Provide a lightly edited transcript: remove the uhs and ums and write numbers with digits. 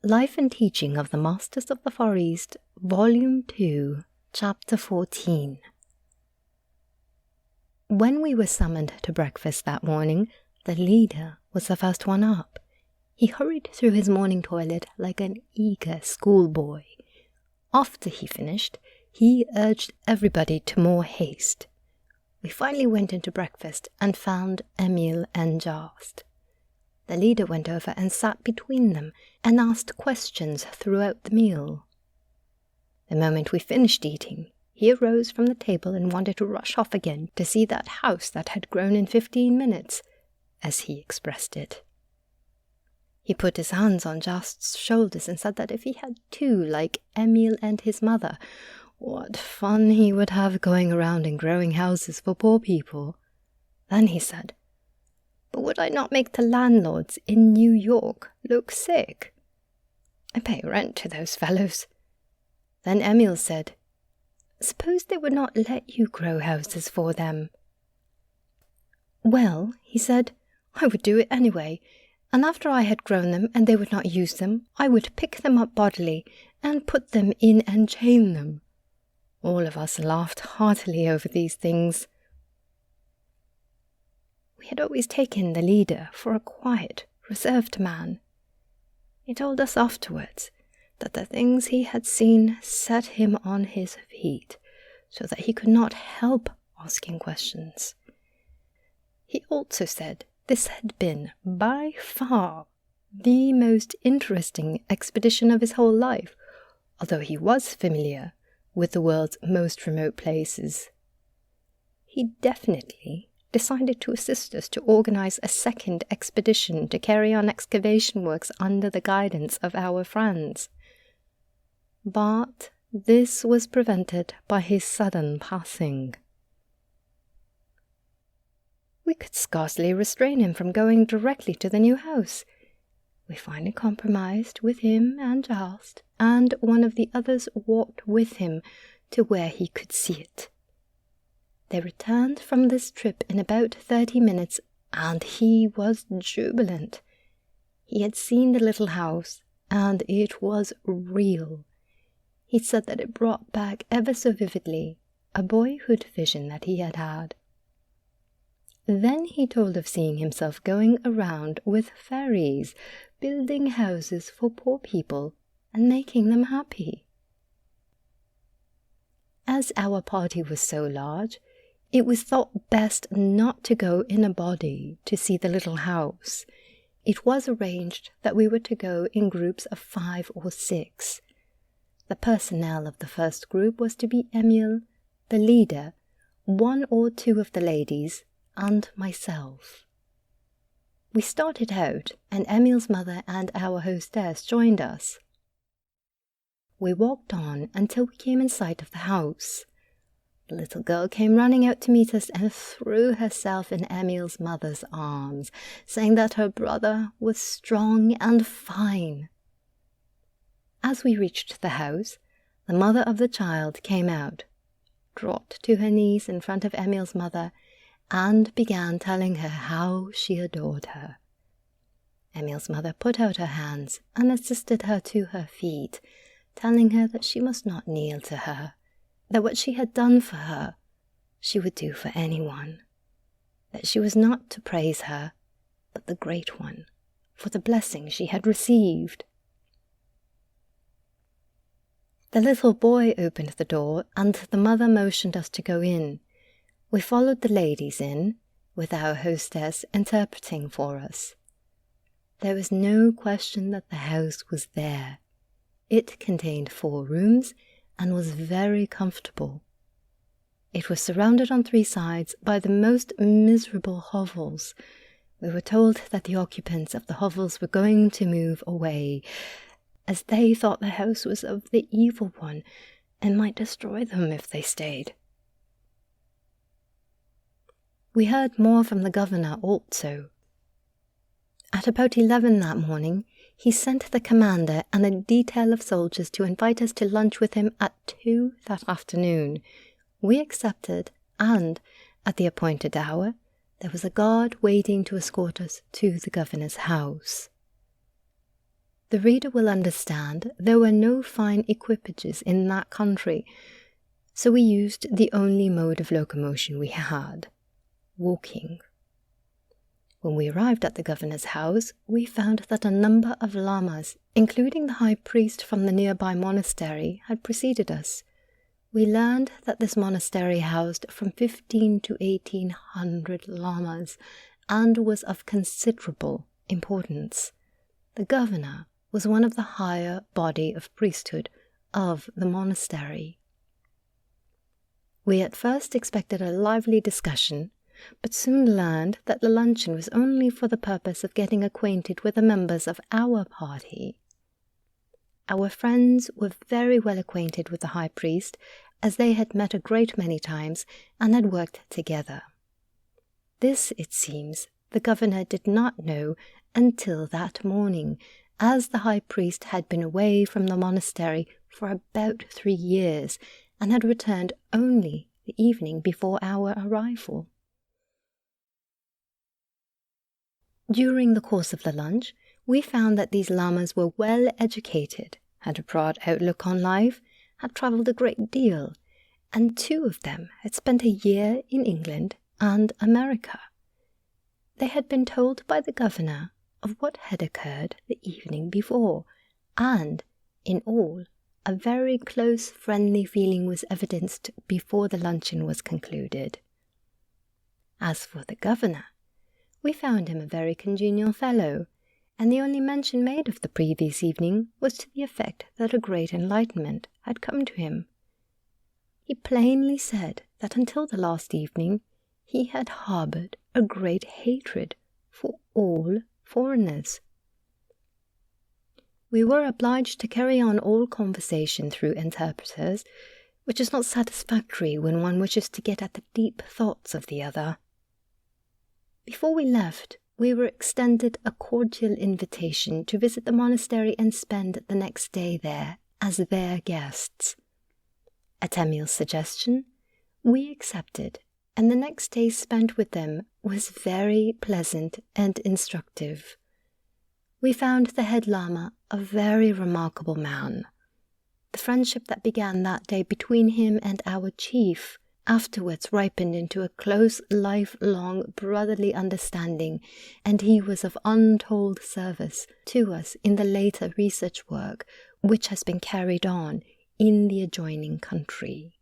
Life and Teaching of the Masters of the Far East, Volume 2, Chapter 14. When we were summoned to breakfast that morning, the leader was the first one up. He hurried through his morning toilet like an eager schoolboy. After he finished, he urged everybody to more haste. We finally went into breakfast and found Emil and Jast. The leader went over and sat between them and asked questions throughout the meal. The moment we finished eating, he arose from the table and wanted to rush off again to see that house that had grown in 15 minutes, as he expressed it. He put his hands on Jast's shoulders and said that if he had two like Emil and his mother, what fun he would have going around and growing houses for poor people. Then he said, "But would I not make the landlords in New York look sick? I pay rent to those fellows." Then Emil said, "Suppose they would not let you grow houses for them?" "Well," he said, "I would do it anyway, and after I had grown them and they would not use them, I would pick them up bodily and put them in and chain them." All of us laughed heartily over these things. We had always taken the leader for a quiet, reserved man. He told us afterwards that the things he had seen set him on his feet, so that he could not help asking questions. He also said this had been, by far, the most interesting expedition of his whole life, although he was familiar with the world's most remote places. He definitely decided to assist us to organize a second expedition to carry on excavation works under the guidance of our friends. But this was prevented by his sudden passing. We could scarcely restrain him from going directly to the new house. We finally compromised with him and Jast, and one of the others walked with him to where he could see it. They returned from this trip in about 30 minutes, and he was jubilant. He had seen the little house, and it was real. He said that it brought back ever so vividly a boyhood vision that he had had. Then he told of seeing himself going around with fairies, building houses for poor people and making them happy. As our party was so large, it was thought best not to go in a body to see the little house. It was arranged that we were to go in groups of 5 or 6. The personnel of the first group was to be Emil, the leader, 1 or 2 of the ladies, and myself. We started out, and Emil's mother and our hostess joined us. We walked on until we came in sight of the house. The little girl came running out to meet us and threw herself in Emil's mother's arms, saying that her brother was strong and fine. As we reached the house, the mother of the child came out, dropped to her knees in front of Emil's mother, and began telling her how she adored her. Emil's mother put out her hands and assisted her to her feet, telling her that she must not kneel to her, that what she had done for her, she would do for anyone, that she was not to praise her, but the Great One, for the blessing she had received. The little boy opened the door, and the mother motioned us to go in. We followed the ladies in, with our hostess interpreting for us. There was no question that the house was there. It contained 4 rooms and was very comfortable. It was surrounded on 3 sides by the most miserable hovels. We were told that the occupants of the hovels were going to move away, as they thought the house was of the evil one and might destroy them if they stayed. We heard more from the governor also. At about 11 that morning, he sent the commander and a detail of soldiers to invite us to lunch with him at 2 that afternoon. We accepted, and, at the appointed hour, there was a guard waiting to escort us to the governor's house. The the reader will understand there were no fine equipages in that country, so we used the only mode of locomotion we had, walking. When we arrived at the governor's house, we found that a number of lamas, including the high priest from the nearby monastery, had preceded us. We learned that this monastery housed from 15 to 1800 lamas and was of considerable importance. The governor was one of the higher body of priesthood of the monastery. We at first expected a lively discussion, but soon learned that the luncheon was only for the purpose of getting acquainted with the members of our party. Our friends were very well acquainted with the high priest, as they had met a great many times and had worked together. This, it seems, the governor did not know until that morning, as the high priest had been away from the monastery for about 3 years and had returned only the evening before our arrival. During the course of the lunch, we found that these lamas were well educated, had a broad outlook on life, had travelled a great deal, and 2 of them had spent a year in England and America. They had been told by the governor of what had occurred the evening before, and, in all, a very close friendly feeling was evidenced before the luncheon was concluded. As for the governor, we found him a very congenial fellow, and the only mention made of the previous evening was to the effect that a great enlightenment had come to him. He plainly said that until the last evening he had harboured a great hatred for all foreigners. We were obliged to carry on all conversation through interpreters, which is not satisfactory when one wishes to get at the deep thoughts of the other. Before we left, we were extended a cordial invitation to visit the monastery and spend the next day there as their guests. At Emil's suggestion, we accepted, and the next day spent with them was very pleasant and instructive. We found the head lama a very remarkable man. The friendship that began that day between him and our chief afterwards ripened into a close, lifelong brotherly understanding, and he was of untold service to us in the later research work which has been carried on in the adjoining country.